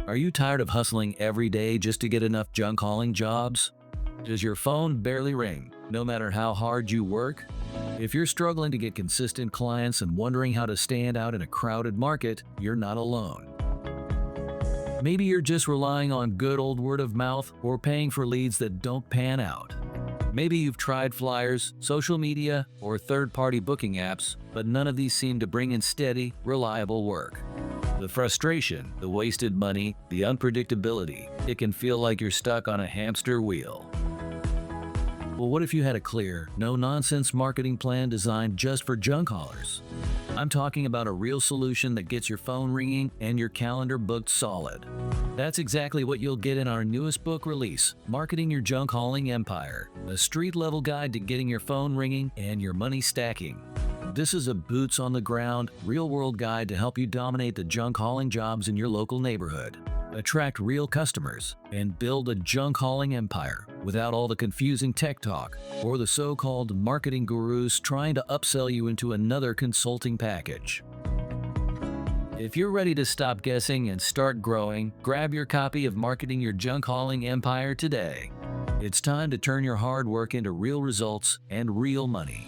Are you tired of hustling every day just to get enough junk hauling jobs? Does your phone barely ring, no matter how hard you work? If you're struggling to get consistent clients and wondering how to stand out in a crowded market, you're not alone. Maybe you're just relying on good old word of mouth or paying for leads that don't pan out. Maybe you've tried flyers, social media, or third-party booking apps, but none of these seem to bring in steady, reliable work. The frustration, the wasted money, the unpredictability, it can feel like you're stuck on a hamster wheel. Well, what if you had a clear, no-nonsense marketing plan designed just for junk haulers? I'm talking about a real solution that gets your phone ringing and your calendar booked solid. That's exactly what you'll get in our newest book release, Marketing Your Junk Hauling Empire, a street-level guide to getting your phone ringing and your money stacking. This is a boots-on-the-ground, real-world guide to help you dominate the junk hauling jobs in your local neighborhood, attract real customers, and build a junk hauling empire without all the confusing tech talk or the so-called marketing gurus trying to upsell you into another consulting package. If you're ready to stop guessing and start growing, grab your copy of Marketing Your Junk Hauling Empire today. It's time to turn your hard work into real results and real money.